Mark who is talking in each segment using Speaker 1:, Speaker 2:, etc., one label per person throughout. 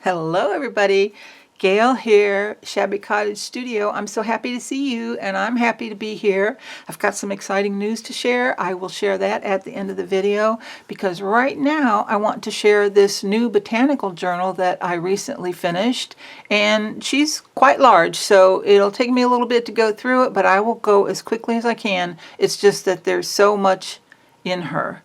Speaker 1: Hello everybody, Gail here, Shabby Cottage Studio. I'm so happy to see you and I'm happy to be here. I've got some exciting news to share. I will share that at the end of the video because right now I want to share this new botanical journal that I recently finished, and she's quite large, so it'll take me a little bit to go through it, but I will go as quickly as I can. It's just that there's so much in her.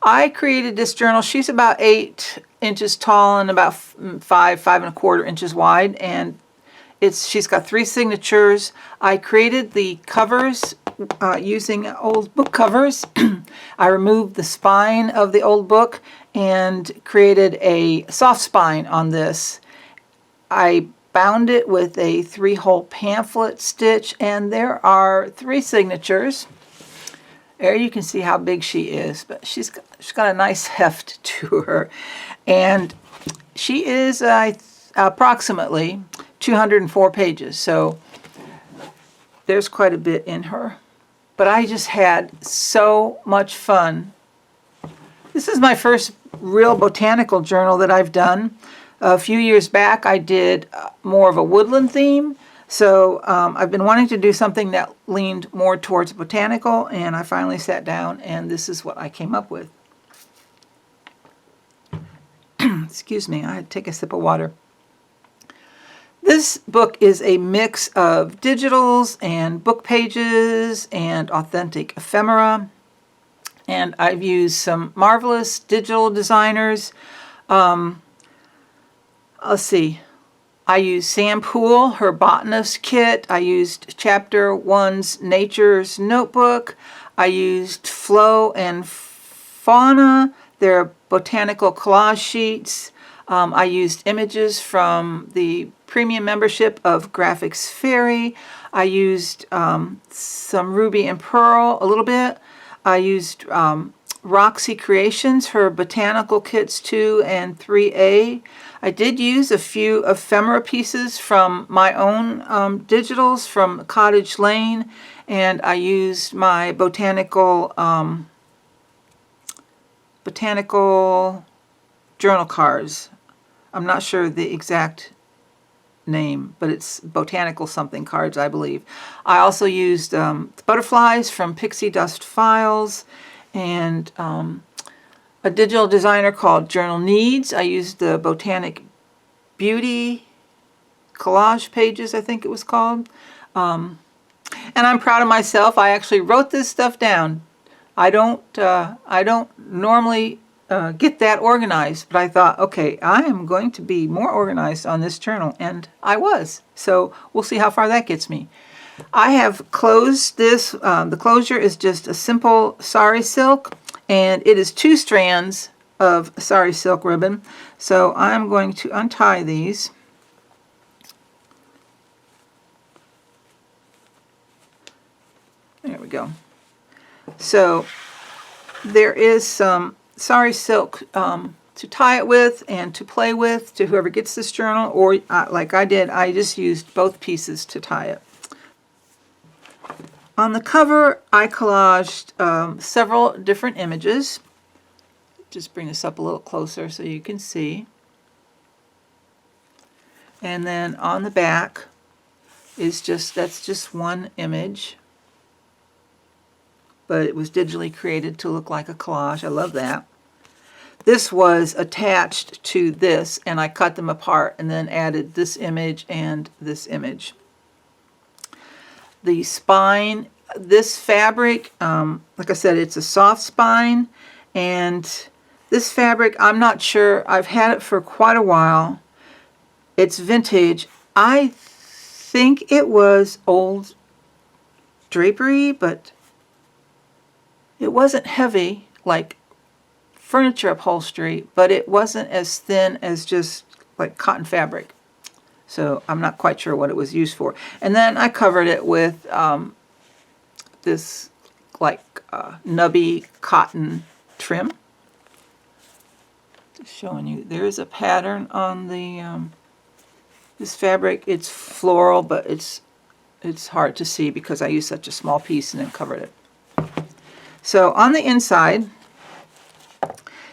Speaker 1: I created this journal. She's about 8 inches tall and about 5.25 inches wide, and she's got 3 signatures. I created the covers using old book covers. I removed the spine of the old book and created a soft spine on this. I bound it with a 3-hole pamphlet stitch, and there are 3 signatures. There you can see how big she is, but she's got a nice heft to her. And she is approximately 204 pages, so there's quite a bit in her. But I just had so much fun. This is my first real botanical journal that I've done. A few years back I did more of a woodland theme. So I've been wanting to do something that leaned more towards botanical, and I finally sat down and this is what I came up with. Excuse me, I had to take a sip of water. This book is a mix of digitals and book pages and authentic ephemera, and I've used some marvelous digital designers. Let's see. I used Sam Poole, her botanist kit. I used Chapter 1's Nature's Notebook. I used FloandFauna, their botanical collage sheets. I used images from the premium membership of Graphics Fairy. I used some Ruby and Pearl a little bit. I used Roxy Creations, her botanical kits 2 and 3A. I did use a few ephemera pieces from my own digitals from Cottage Lane, and I used my botanical journal cards. I'm not sure the exact name, but it's botanical something cards, I believe. I also used butterflies from Pixie Dust Files, and a digital designer called Journal Needs. I used the Botanic Beauty collage pages, I think it was called. And I'm proud of myself. I actually wrote this stuff down. I don't normally get that organized, but I thought, okay, I am going to be more organized on this journal, and I was. So we'll see how far that gets me. I have closed this. The closure is just a simple sari silk, and it is 2 strands of sari silk ribbon. So I'm going to untie these. There we go. So there is some sari silk to tie it with and to play with to whoever gets this journal, or like I did, I just used both pieces to tie it. On the cover, I collaged several different images. Just bring this up a little closer so you can see. And then on the back is that's just one image, but it was digitally created to look like a collage. I love that. This was attached to this, and I cut them apart and then added this image and this image. The spine, this fabric, like I said, it's a soft spine, and this fabric, I'm not sure, I've had it for quite a while. It's vintage. I think it was old drapery, but it wasn't heavy like furniture upholstery, but it wasn't as thin as just like cotton fabric. So I'm not quite sure what it was used for. And then I covered it with this like nubby cotton trim. Just showing you, there is a pattern on the this fabric. It's floral, but it's hard to see because I used such a small piece and then covered it. So on the inside,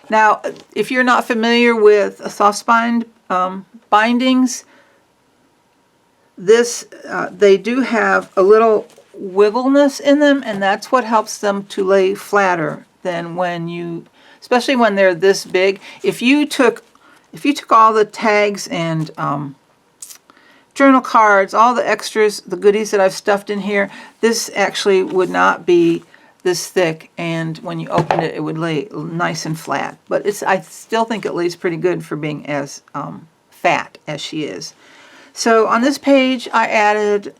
Speaker 1: Now, if you're not familiar with soft spine bindings, they do have a little wiggleness in them, and that's what helps them to lay flatter than when you, especially when they're this big. If you took all the tags and journal cards, all the extras, the goodies that I've stuffed in here, this actually would not be this thick, and when you open it, it would lay nice and flat. But I still think it lays pretty good for being as fat as she is. So on this page, I added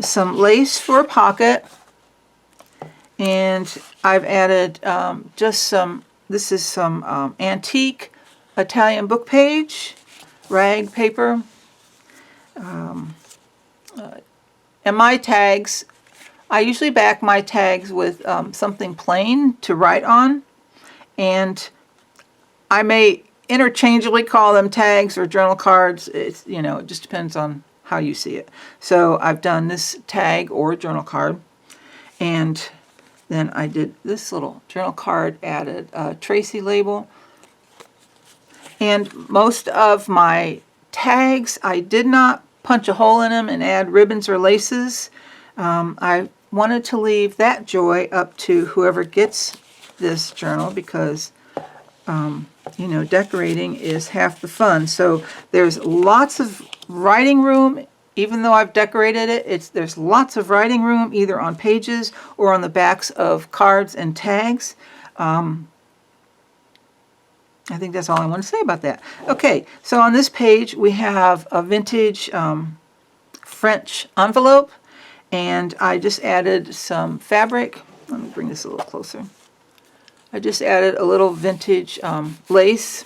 Speaker 1: some lace for a pocket, and I've added just some, this is some antique Italian book page, rag paper, and my tags. I usually back my tags with something plain to write on, and I may interchangeably call them tags or journal cards. It's, you know, it just depends on how you see it. So I've done this tag or journal card, and then I did this little journal card, added a Tracy label, and most of my tags I did not punch a hole in them and add ribbons or laces. I wanted to leave that joy up to whoever gets this journal, because you know, decorating is half the fun. So there's lots of writing room. Even though I've decorated it, there's lots of writing room either on pages or on the backs of cards and tags. I think that's all I want to say about that. Okay, so on this page we have a vintage French envelope, and I just added some fabric. Let me bring this a little closer. I just added a little vintage lace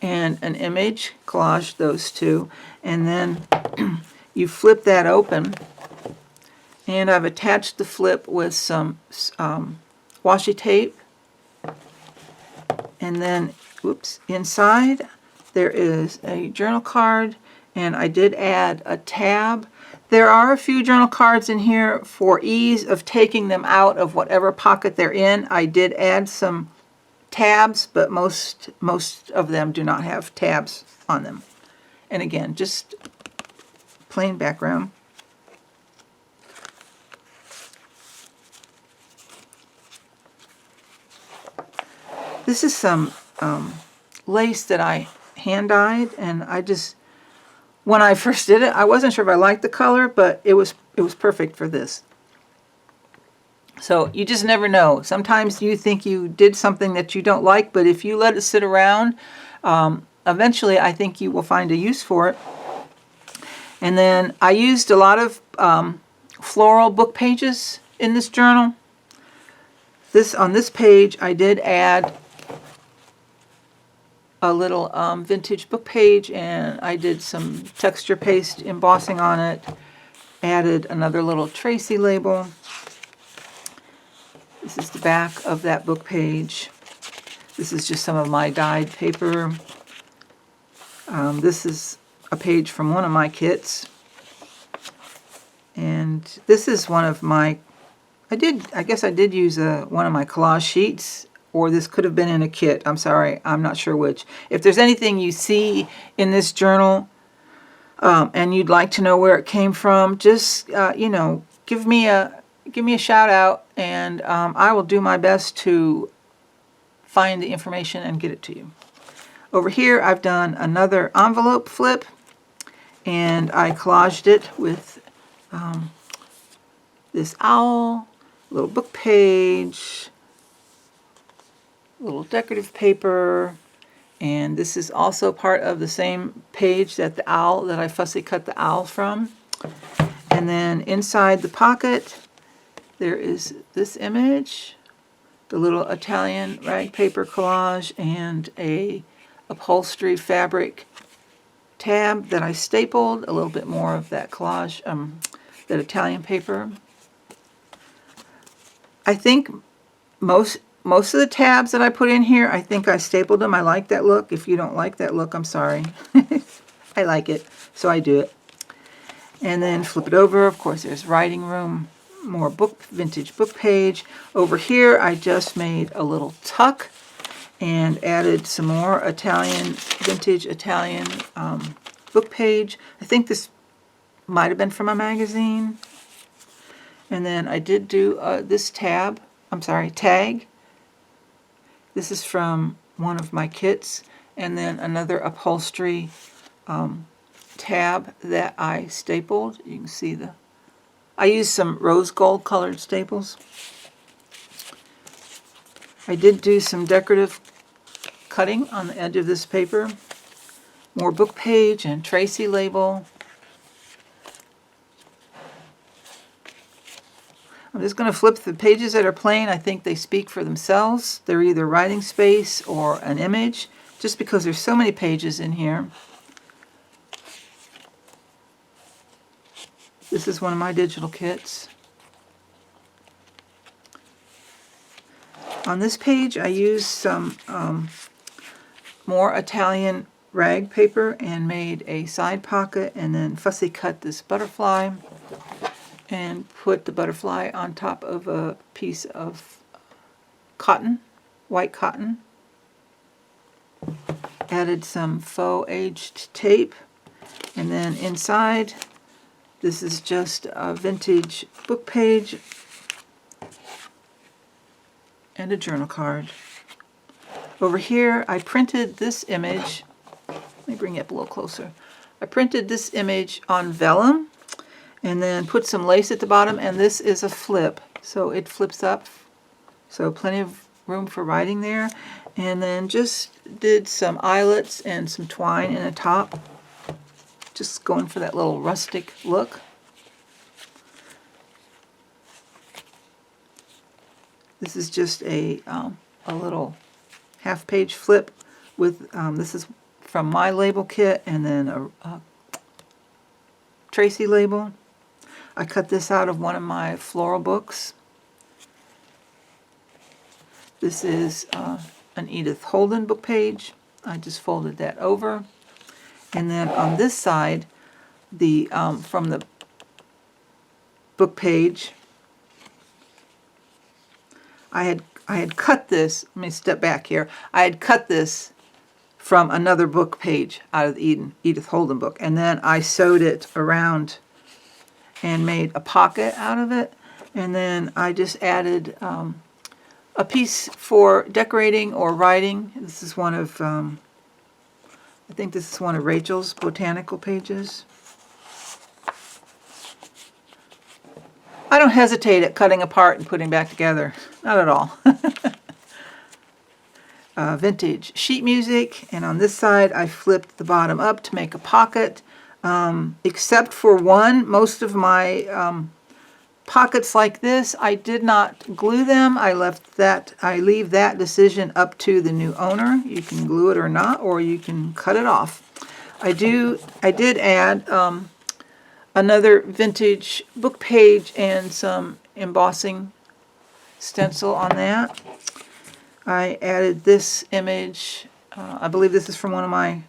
Speaker 1: and an image, collaged those two, and then you flip that open, and I've attached the flip with some washi tape, and then, whoops, inside there is a journal card, and I did add a tab. There are a few journal cards in here for ease of taking them out of whatever pocket they're in. I did add some tabs, but most of them do not have tabs on them. And again, just plain background. This is some lace that I hand-dyed, and I just, when I first did it, I wasn't sure if I liked the color, but it was perfect for this. So you just never know. Sometimes you think you did something that you don't like, but if you let it sit around, eventually I think you will find a use for it. And then I used a lot of floral book pages in this journal. On this page I did add a little vintage book page, and I did some texture paste embossing on it, added another little Tracy label. This is the back of that book page. This is just some of my dyed paper. This is a page from one of my kits, and this is one of my, I guess I did use one of my collage sheets, or this could have been in a kit. I'm sorry, I'm not sure which. If there's anything you see in this journal and you'd like to know where it came from, just you know, give me a shout out, and I will do my best to find the information and get it to you. Over here I've done another envelope flip, and I collaged it with this owl, little book page, little decorative paper, and this is also part of the same page that I fussy cut the owl from. And then inside the pocket there is this image, the little Italian rag paper collage, and a upholstery fabric tab that I stapled, a little bit more of that collage, that Italian paper. I think most of the tabs that I put in here, I think I stapled them. I like that look. If you don't like that look, I'm sorry. I like it, so I do it. And then flip it over. Of course, there's writing room, more vintage book page. Over here, I just made a little tuck, and added some more vintage Italian book page. I think this might have been from a magazine. And then I did do this tag. This is from one of my kits. And then another upholstery tab that I stapled. You can see I used some rose gold colored staples. I did do some decorative cutting on the edge of this paper. More book page and Tracy label. I'm just going to flip the pages that are plain. I think they speak for themselves. They're either writing space or an image, just because there's so many pages in here. This is one of my digital kits. On this page I used some more Italian rag paper and made a side pocket, and then fussy cut this butterfly and put the butterfly on top of a piece of cotton, white cotton. Added some faux aged tape, and then inside this is just a vintage book page and a journal card. Over here I printed this image. Let me bring it up a little closer. I printed this image on vellum and then put some lace at the bottom, and this is a flip, so it flips up, so plenty of room for writing there. And then just did some eyelets and some twine in the top, just going for that little rustic look. This is just a little half-page flip with, this is from my label kit, and then a Tracy label. I cut this out of one of my floral books. This is an Edith Holden book page. I just folded that over. And then on this side, from the book page, I had cut this. Let me step back here. I had cut this from another book page out of the Edith Holden book, and then I sewed it around and made a pocket out of it. And then I just added a piece for decorating or writing. This is one of I think this is one of Rachel's Botanical pages. I don't hesitate at cutting apart and putting back together. Not at all. Vintage sheet music, and on this side I flipped the bottom up to make a pocket. Except for one, most of my pockets like this, I did not glue them. I leave that decision up to the new owner. You can glue it or not, or you can cut it off. I did add another vintage book page and some embossing stencil on that. I added this image. I believe this is from one of my,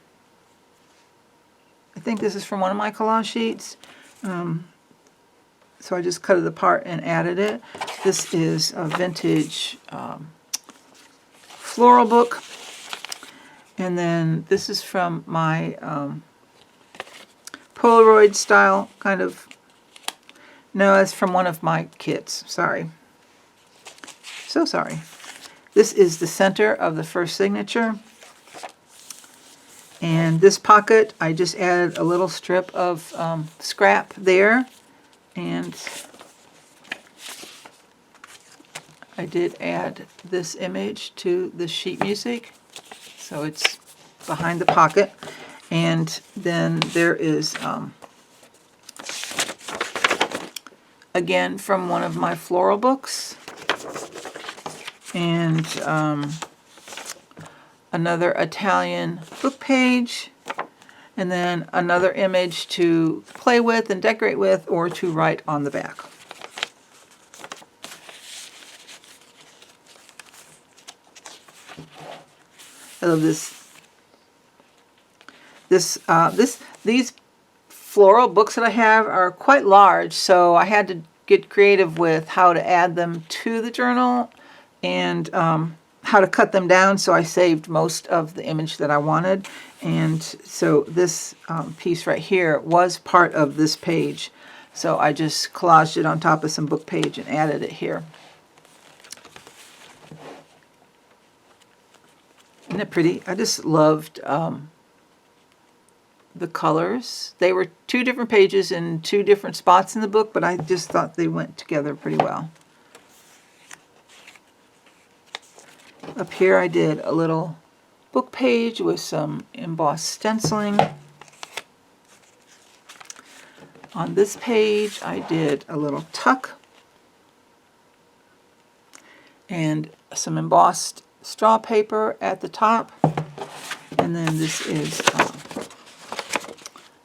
Speaker 1: collage sheets. So I just cut it apart and added it. This is a vintage floral book. And then this is from my Polaroid style kind of, no, it's from one of my kits. Sorry. So sorry. This is the center of the first signature. And this pocket, I just added a little strip of scrap there. And I did add this image to the sheet music. So it's behind the pocket. And then there is, again, from one of my floral books. And another Italian book page. And then another image to play with and decorate with, or to write on the back. I love this. These floral books that I have are quite large, so I had to get creative with how to add them to the journal and how how to cut them down, so I saved most of the image that I wanted. And so this piece right here was part of this page. So I just collaged it on top of some book page and added it here. Isn't it pretty? I just loved the colors. They were 2 different pages in 2 different spots in the book, but I just thought they went together pretty well. Up here I did a little book page with some embossed stenciling. On this page I did a little tuck and some embossed straw paper at the top. And then this is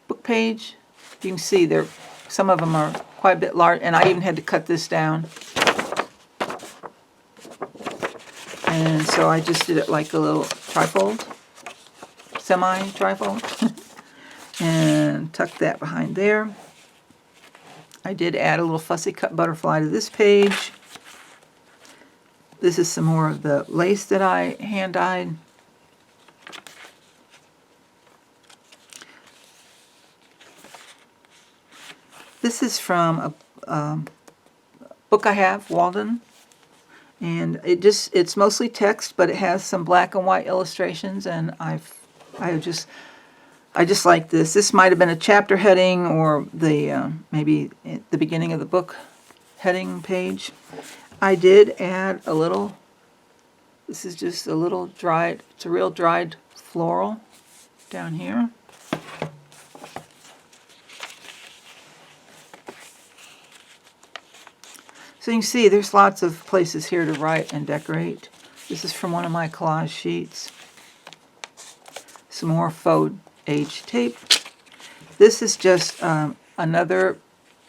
Speaker 1: book page. You can see there, some of them are quite a bit large, and I even had to cut this down. And so I just did it like a little trifold, semi-trifold, and tucked that behind there. I did add a little fussy cut butterfly to this page. This is some more of the lace that I hand-dyed. This is from a book I have, Walden, and it's mostly text, but it has some black and white illustrations, and I just like this. This might have been a chapter heading or the maybe at the beginning of the book heading page. I did add a little. This is just a little dried. It's a real dried floral down here. So you can see there's lots of places here to write and decorate. This is from one of my collage sheets. Some more faux age tape. This is just another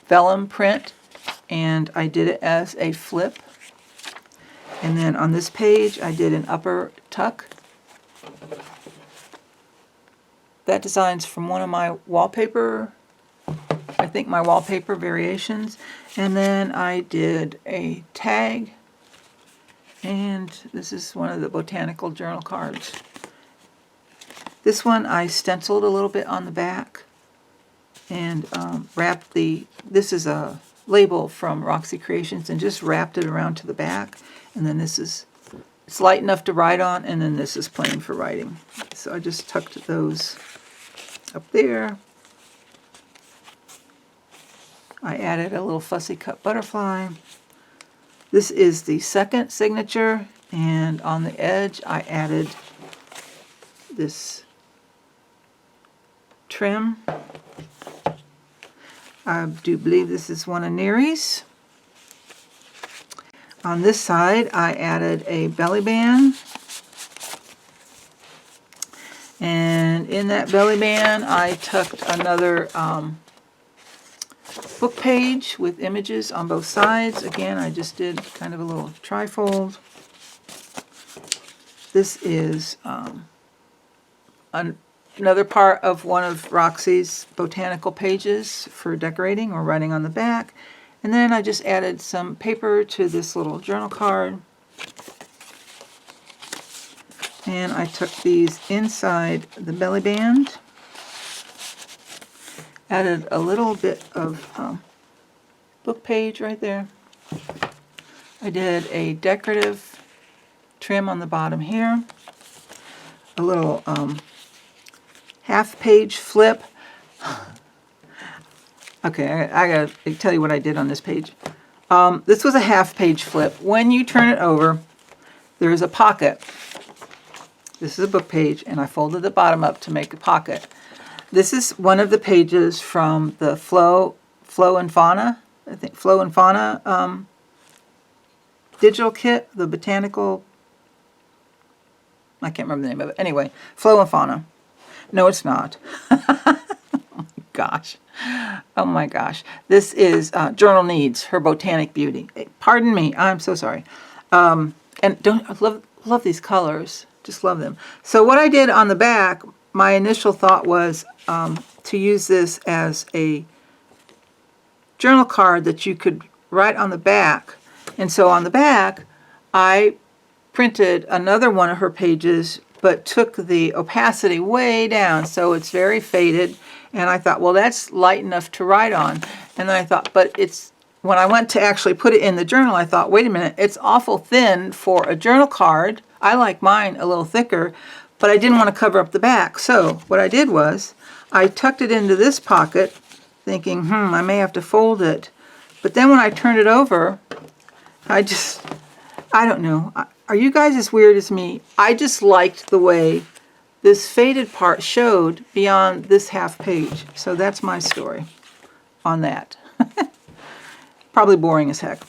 Speaker 1: vellum print, and I did it as a flip. And then on this page I did an upper tuck. That design's from one of my wallpaper, I think my wallpaper variations. And then I did a tag, and this is one of the Botanical journal cards. This one I stenciled a little bit on the back and wrapped this is a label from Roxy Creations, and just wrapped it around to the back. And then it's light enough to write on, and then this is plain for writing. So I just tucked those up there. I added a little fussy cut butterfly. This is the second signature, and on the edge I added this trim. I do believe this is one of Nery's. On this side I added a belly band, and in that belly band I tucked another book page with images on both sides. Again, I just did kind of a little trifold. This is another part of one of Roxy's Botanical pages for decorating or writing on the back. And then I just added some paper to this little journal card. And I tucked these inside the belly band. Added a little bit of book page right there. I did a decorative trim on the bottom here. A little half page flip. Okay, I gotta tell you what I did on this page. This was a half page flip. When you turn it over, there is a pocket. This is a book page, and I folded the bottom up to make a pocket. This is one of the pages from the FloandFauna, I think FloandFauna digital kit, the Botanical, I can't remember the name of it. Anyway, FloandFauna. No, it's not. Oh my gosh. Oh my gosh. This is Journal Needs, Her Botanic Beauty. Pardon me, I'm so sorry. And I love these colors. Just love them. So what I did on the back, my initial thought was to use this as a journal card that you could write on the back. And so on the back, I printed another one of her pages, but took the opacity way down, so it's very faded. And I thought, well, that's light enough to write on. And then I thought, but it's, when I went to actually put it in the journal, I thought, wait a minute, it's awful thin for a journal card. I like mine a little thicker, but I didn't want to cover up the back. So what I did was I tucked it into this pocket, thinking, I may have to fold it. But then when I turned it over, I don't know. Are you guys as weird as me? I just liked the way this faded part showed beyond this half page. So that's my story on that. Probably boring as heck.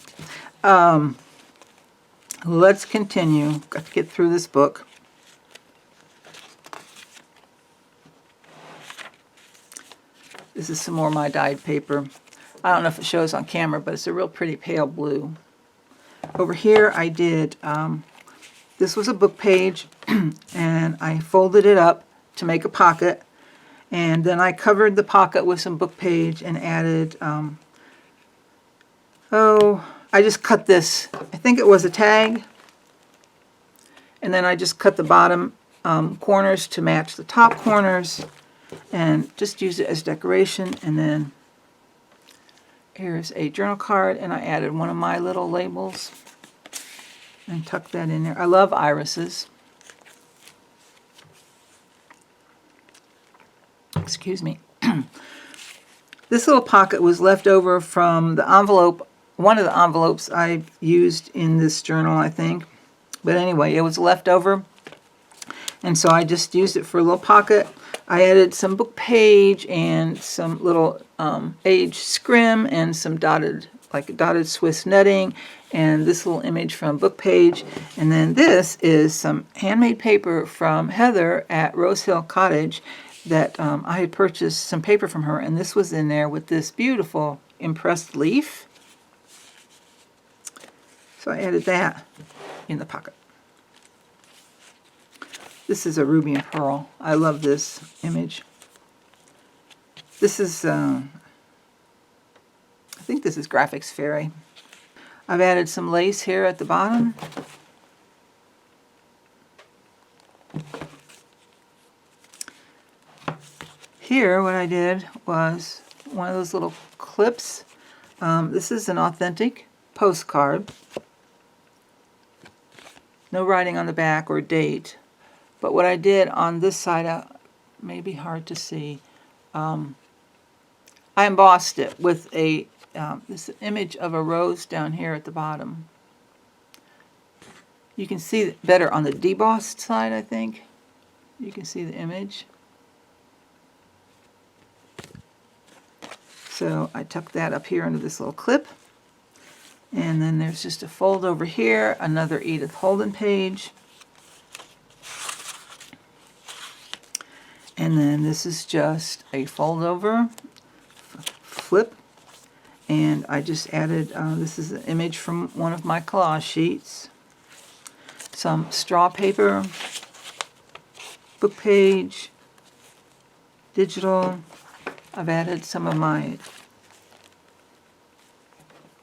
Speaker 1: Let's continue. Got to get through this book. This is some more of my dyed paper. I don't know if it shows on camera, but it's a real pretty pale blue. Over here I did, this was a book page, and I folded it up to make a pocket, and then I covered the pocket with some book page and added, I just cut this, I think it was a tag, and then I just cut the bottom corners to match the top corners, and just use it as decoration. And then here's a journal card, and I added one of my little labels and tucked that in there. I love irises. Excuse me. This little pocket was left over from the envelope, one of the envelopes I used in this journal, I think. But anyway, it was left over, and so I just used it for a little pocket. I added some book page and some little age scrim and some dotted Swiss netting, and this little image from book page. And then this is some handmade paper from Heather at Rose Hill Cottage that I had purchased some paper from her, and this was in there with this beautiful impressed leaf. So I added that in the pocket. This is a ruby and pearl. I love this image. This is, I think this is Graphics Fairy. I've added some lace here at the bottom. Here, what I did was one of those little clips. This is an authentic postcard. No writing on the back or date. But what I did on this side, may be hard to see, I embossed it with a this image of a rose down here at the bottom. You can see it better on the debossed side, I think. You can see the image. So I tucked that up here into this little clip. And then there's just a fold over here, another Edith Holden page. And then this is just a fold over, flip, and I just added, this is an image from one of my collage sheets, some straw paper, book page, digital. I've added some of my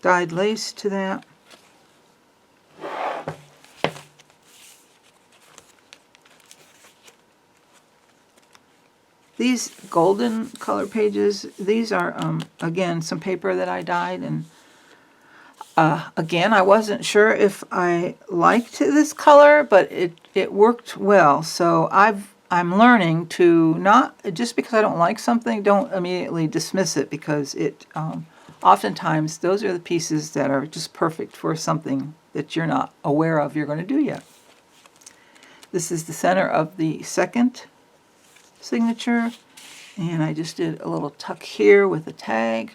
Speaker 1: dyed lace to that. These golden color pages, these are, again, some paper that I dyed. And again, I wasn't sure if I liked this color, but it worked well. So I'm learning to not, just because I don't like something, don't immediately dismiss it, because it oftentimes those are the pieces that are just perfect for something that you're not aware of you're going to do yet. This is the center of the second signature, and I just did a little tuck here with a tag.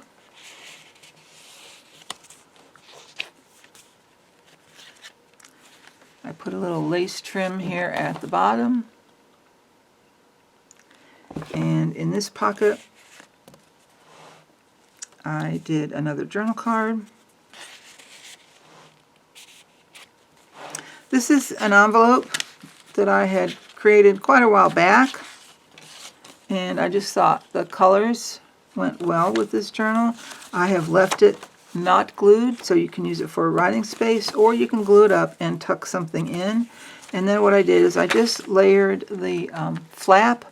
Speaker 1: I put a little lace trim here at the bottom, and in this pocket I did another journal card. This is an envelope that I had created quite a while back, and I just thought the colors went well with this journal. I have left it not glued, so you can use it for a writing space, or you can glue it up and tuck something in. And then what I did is I just layered the flap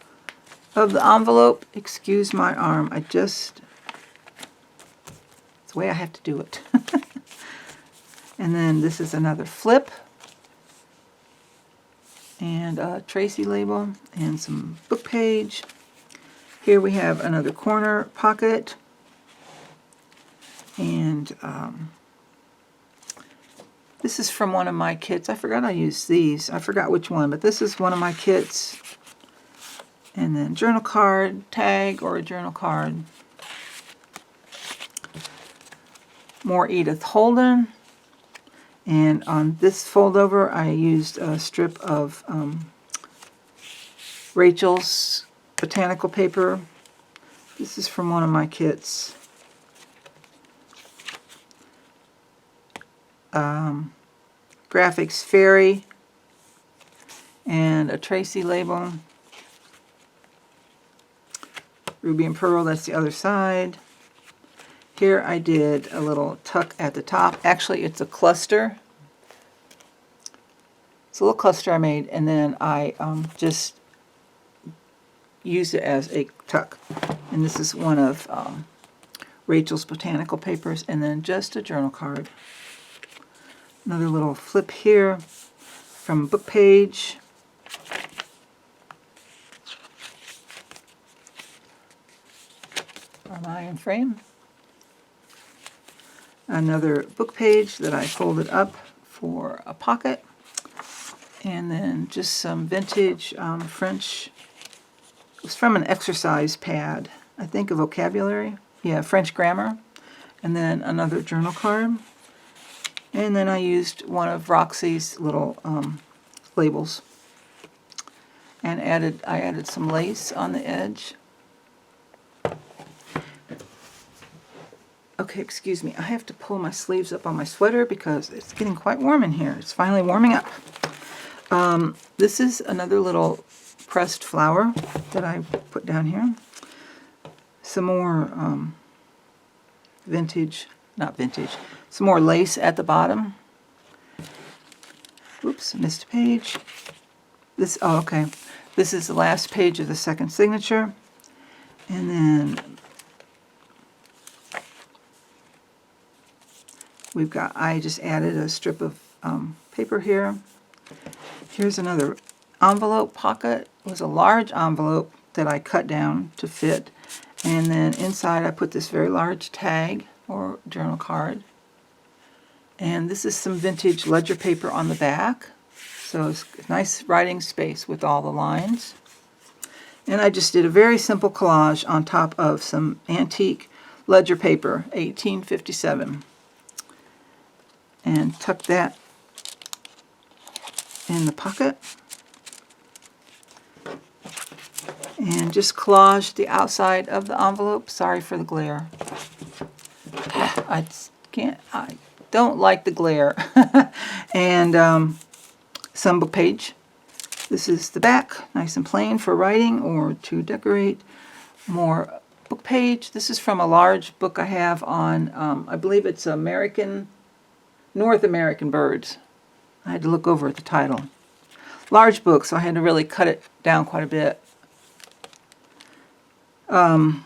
Speaker 1: of the envelope. Excuse my arm. It's the way I have to do it. And then this is another flip, and a Tracy label, and some book page. Here we have another corner pocket, and this is from one of my kits. I forgot I used these. I forgot which one, but this is one of my kits. And then journal card, tag, or a journal card. More Edith Holden. And on this fold over, I used a strip of Rachel's Botanical paper. This is from one of my kits. Graphics Fairy, and a Tracy label. Ruby and Pearl, that's the other side. Here I did a little tuck at the top. Actually, it's a cluster. It's a little cluster I made, and then I just used it as a tuck. And this is one of Rachel's Botanical papers, and then just a journal card. Another little flip here from a book page. From iron frame. Another book page that I folded up for a pocket. And then just some vintage French. It was from an exercise pad, I think, a vocabulary. Yeah, French grammar. And then another journal card. And then I used one of Roxy's little labels. And I added some lace on the edge. Okay, excuse me. I have to pull my sleeves up on my sweater because it's getting quite warm in here. It's finally warming up. This is another little pressed flower that I put down here. Some more some more lace at the bottom. Oops, missed a page. This is the last page of the second signature. And then I just added a strip of paper here. Here's another envelope pocket. It was a large envelope that I cut down to fit. And then inside I put this very large tag or journal card. And this is some vintage ledger paper on the back. So it's a nice writing space with all the lines. And I just did a very simple collage on top of some antique ledger paper, 1857. And tuck that in the pocket. And just collage the outside of the envelope. Sorry for the glare. I don't like the glare. And some book page. This is the back, nice and plain for writing or to decorate. More book page. This is from a large book I have on, I believe it's North American birds. I had to look over at the title. Large book, so I had to really cut it down quite a bit. In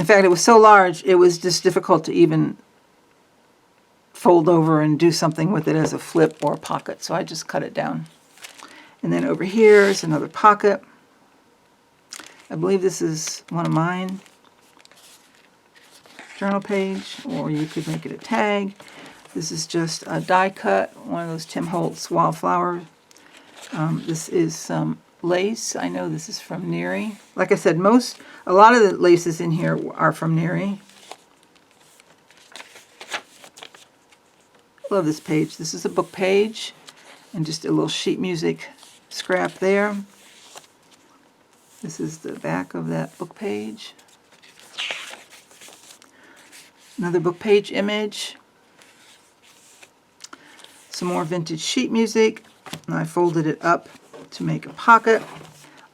Speaker 1: fact, it was so large, it was just difficult to even fold over and do something with it as a flip or a pocket, so I just cut it down. And then over here is another pocket. I believe this is one of mine. Journal page, or you could make it a tag. This is just a die cut, one of those Tim Holtz wildflower. This is some lace. I know this is from Nery. Like I said, a lot of the laces in here are from Nery. Love this page. This is a book page, and just a little sheet music scrap there. This is the back of that book page. Another book page image. Some more vintage sheet music, and I folded it up to make a pocket.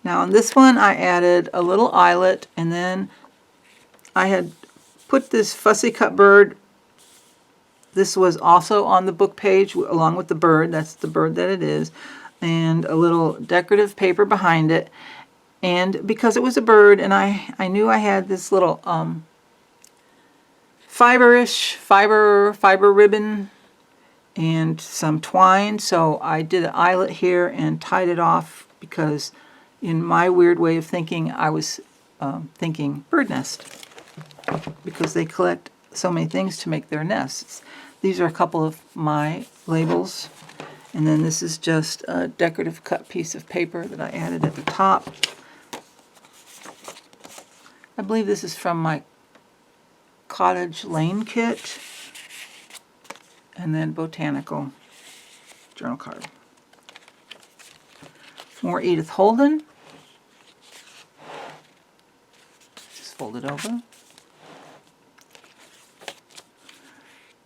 Speaker 1: Now on this one I added a little eyelet, and then I had put this fussy cut bird this was also on the book page along with the bird. That's the bird that it is. And a little decorative paper behind it. And because it was a bird, and I knew I had this little fiber ribbon and some twine, so I did an eyelet here and tied it off because in my weird way of thinking, I was thinking bird nest because they collect so many things to make their nests. These are a couple of my labels, and then this is just a decorative cut piece of paper that I added at the top. I believe this is from my Cottage Lane kit, and then Botanical journal card. More Edith Holden. Just fold it over.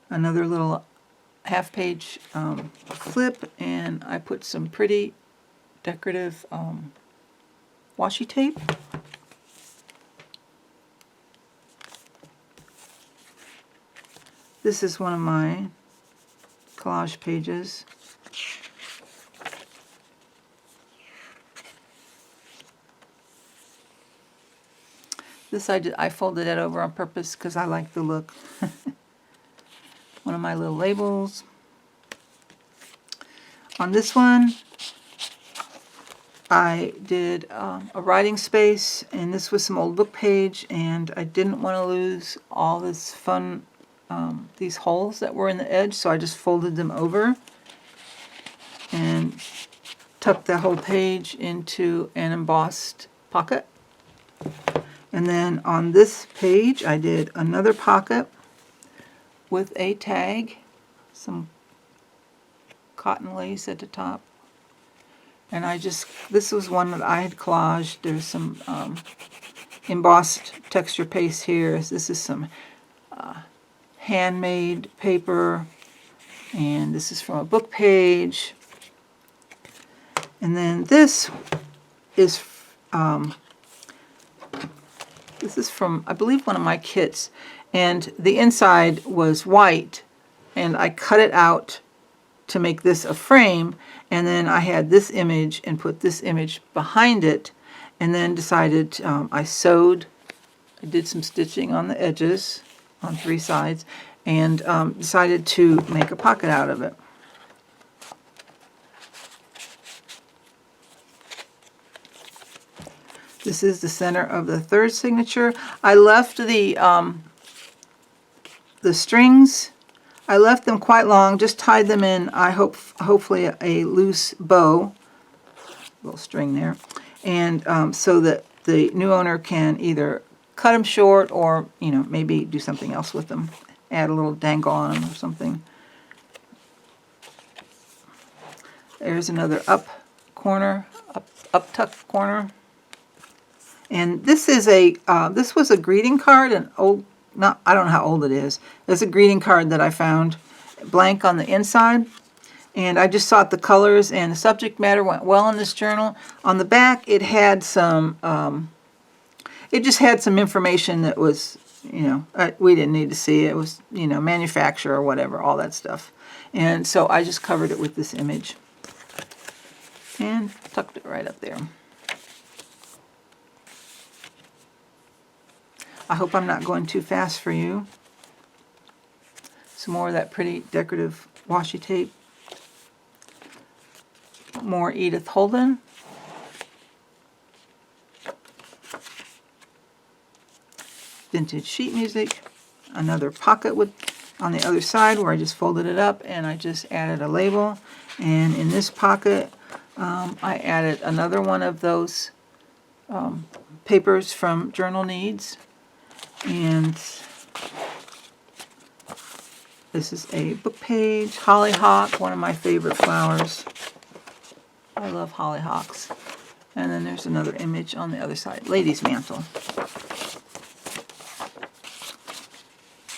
Speaker 1: Another little half-page flip, and I put some pretty decorative washi tape. This is one of my collage pages. This I folded it over on purpose because I like the look. One of my little labels. On this one, I did a writing space, and this was some old book page, and I didn't want to lose all this fun these holes that were in the edge, so I just folded them over and tucked the whole page into an embossed pocket. And then on this page I did another pocket with a tag, some cotton lace at the top, and this was one that I had collaged. There's some embossed texture paste here. This is some handmade paper, and this is from a book page. And then this is from, I believe, one of my kits, and the inside was white, and I cut it out to make this a frame, and then I had this image and put this image behind it, and then decided I did some stitching on the edges on 3 sides, and decided to make a pocket out of it. This is the center of the 3rd signature. I left the strings, I left them quite long, just tied them in, hopefully a loose bow, little string there, and so that the new owner can either cut them short or, maybe do something else with them. Add a little dangle on them or something. There's another up tuck corner. And this is this was a greeting card, I don't know how old it is. It's a greeting card that I found, blank on the inside. And I just thought the colors and the subject matter went well in this journal. On the back, it had some it just had some information that was, we didn't need to see. It was, manufacturer or whatever, all that stuff. And so I just covered it with this image and tucked it right up there. I hope I'm not going too fast for you. Some more of that pretty decorative washi tape. More Edith Holden. Vintage sheet music. Another pocket on the other side where I just folded it up and I just added a label. And in this pocket I added another one of those papers from Journal Needs. And this is a book page. Hollyhock, one of my favorite flowers. I love hollyhocks. And then there's another image on the other side. Lady's mantle.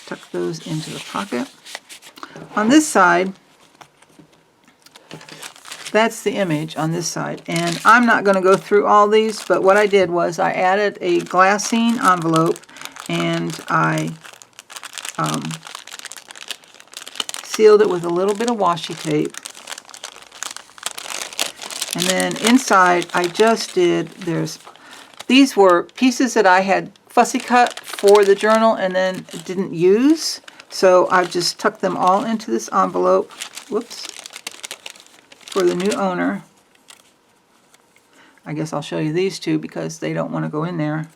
Speaker 1: Tuck those into the pocket. On this side, that's the image on this side. And I'm not going to go through all these, but what I did was I added a glassine envelope, and I sealed it with a little bit of washi tape. And then inside I just did, these were pieces that I had fussy cut for the journal and then didn't use. So I've just tucked them all into this envelope. Whoops. For the new owner. I guess I'll show you these two because they don't want to go in there.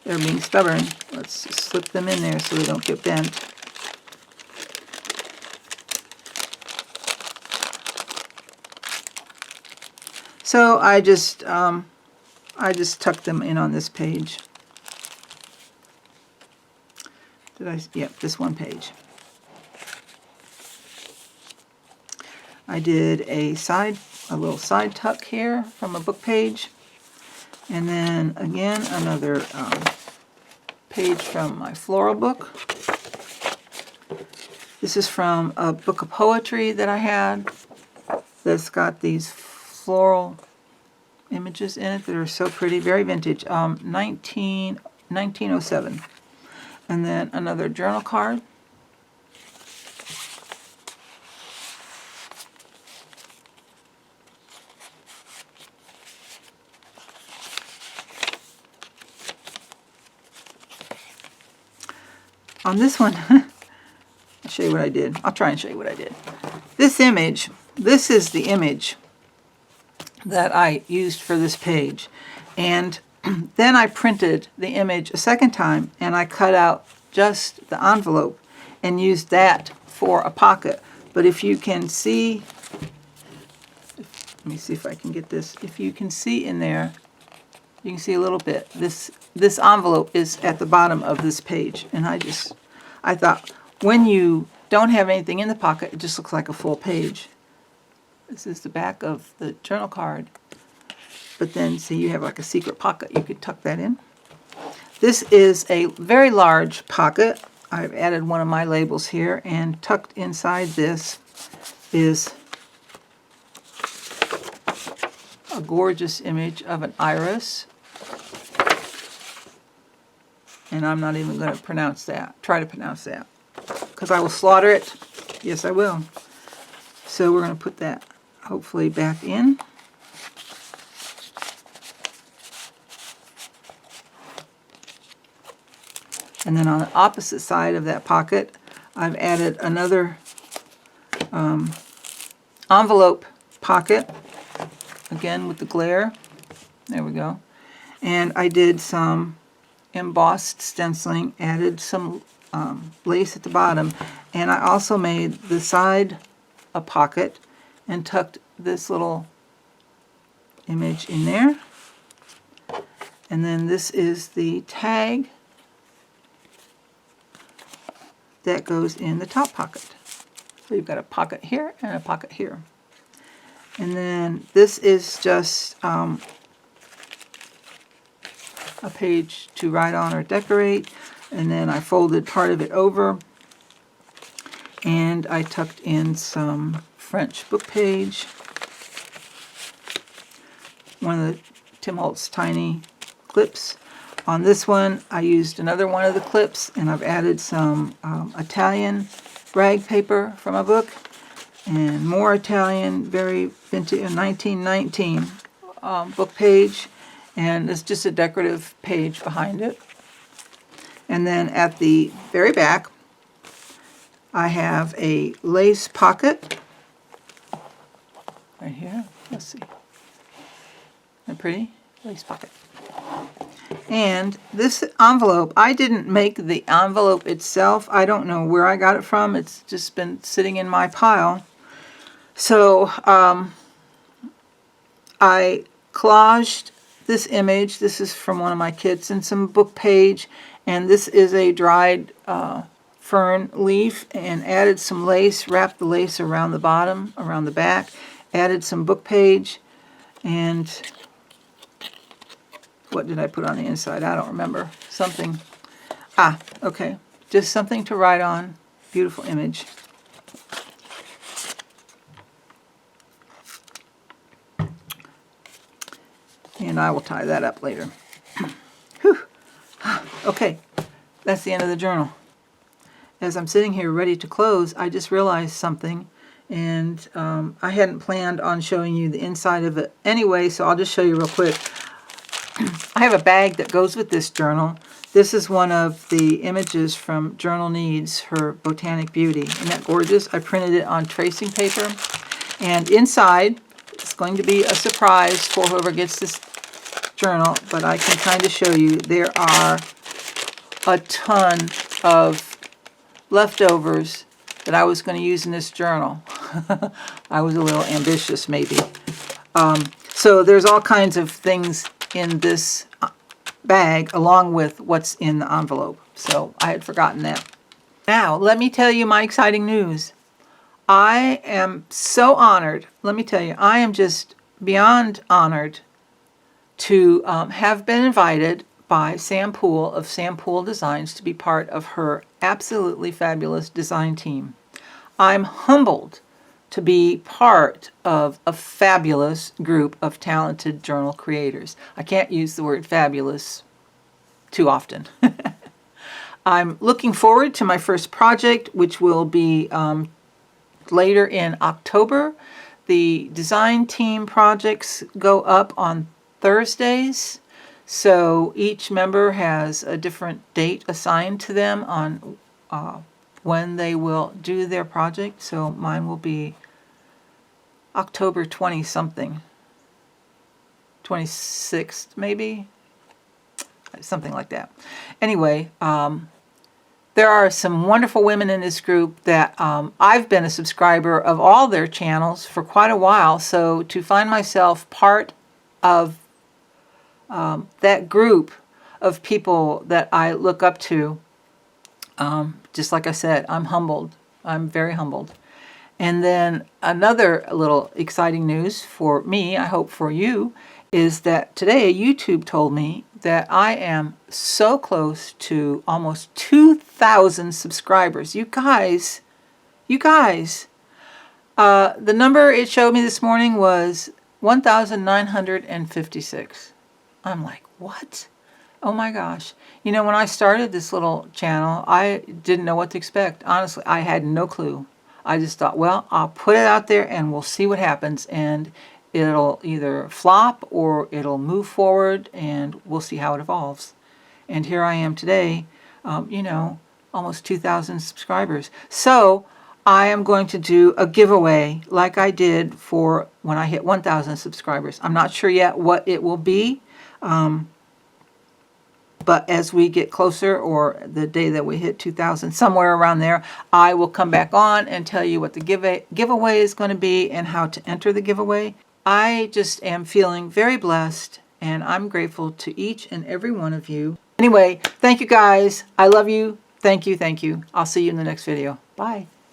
Speaker 1: They're being stubborn. Let's just slip them in there so they don't get bent. So I just tucked them in on this page. Yep, this one page. I did a little side tuck here from a book page, and then again another page from my floral book. This is from a book of poetry that I had that's got these floral images in it that are so pretty, very vintage, 1907. And then another journal card. On this one, I'll show you what I did. I'll try and show you what I did. This image, this is the image that I used for this page. And then I printed the image a second time and I cut out just the envelope and used that for a pocket. But if you can see, let me see if I can get this. If you can see in there, you can see a little bit. This envelope is at the bottom of this page. And I thought when you don't have anything in the pocket, it just looks like a full page. This is the back of the journal card. But then, see, you have like a secret pocket. You could tuck that in. This is a very large pocket. I've added one of my labels here, and tucked inside this is a gorgeous image of an iris. And I'm not even going to pronounce that. Try to pronounce that. Because I will slaughter it. Yes, I will. So we're going to put that hopefully back in. And then on the opposite side of that pocket, I've added another envelope pocket, again with the glare. There we go. And I did some embossed stenciling, added some lace at the bottom, and I also made the side a pocket and tucked this little image in there. And then this is the tag that goes in the top pocket. So you've got a pocket here and a pocket here. And then this is just a page to write on or decorate. And then I folded part of it over and I tucked in some French book page. One of the Tim Holtz tiny clips. On this one, I used another one of the clips, and I've added some Italian rag paper from a book, and more Italian, very vintage, 1919 book page, and it's just a decorative page behind it. And then at the very back, I have a lace pocket right here. Let's see. Isn't that pretty? Lace pocket. And this envelope, I didn't make the envelope itself. I don't know where I got it from. It's just been sitting in my pile. So I collaged this image. This is from one of my kits and some book page. And this is a dried fern leaf, and added some lace, wrapped the lace around the bottom, around the back, added some book page, and what did I put on the inside? I don't remember. Something. Okay. Just something to write on. Beautiful image. And I will tie that up later. Whew. Okay. That's the end of the journal. as I'm sitting here ready to close, I just realized something, and I hadn't planned on showing you the inside of it anyway, so I'll just show you real quick. I have a bag that goes with this journal. This is one of the images from Journal Needs, her Botanic Beauty. Isn't that gorgeous? I printed it on tracing paper. And inside, it's going to be a surprise for whoever gets this journal, but I can kind of show you. There are a ton of leftovers that I was going to use in this journal. I was a little ambitious, maybe. So there's all kinds of things in this bag along with what's in the envelope. So I had forgotten that. Now, let me tell you my exciting news. I am so honored. Let me tell you, I am just beyond honored to have been invited by Sam Poole of Poole Designs to be part of her absolutely fabulous design team. I'm humbled to be part of a fabulous group of talented journal creators. I can't use the word fabulous too often. I'm looking forward to my first project, which will be later in October. The design team projects go up on Thursdays, so each member has a different date assigned to them on when they will do their project. So mine will be October 20-something, 26th maybe, something like that. Anyway, there are some wonderful women in this group that I've been a subscriber of all their channels for quite a while, so to find myself part of that group of people that I look up to, just like I said, I'm humbled. I'm very humbled. And then another little exciting news for me, I hope for you, is that today YouTube told me that I am so close to almost 2,000 subscribers. You guys, the number it showed me this morning was 1,956. I'm like, what? Oh my gosh. You know, when I started this little channel, I didn't know what to expect. Honestly, I had no clue. I just thought, well, I'll put it out there and we'll see what happens. And it'll either flop or it'll move forward, and we'll see how it evolves. And here I am today, you know, almost 2,000 subscribers. So I am going to do a giveaway like I did for when I hit 1,000 subscribers. I'm not sure yet what it will be. But as we get closer, or the day that we hit 2,000, somewhere around there, I will come back on and tell you what the giveaway is going to be and how to enter the giveaway. I just am feeling very blessed, and I'm grateful to each and every one of you. Anyway, thank you guys. I love you. Thank you. Thank you. I'll see you in the next video. Bye.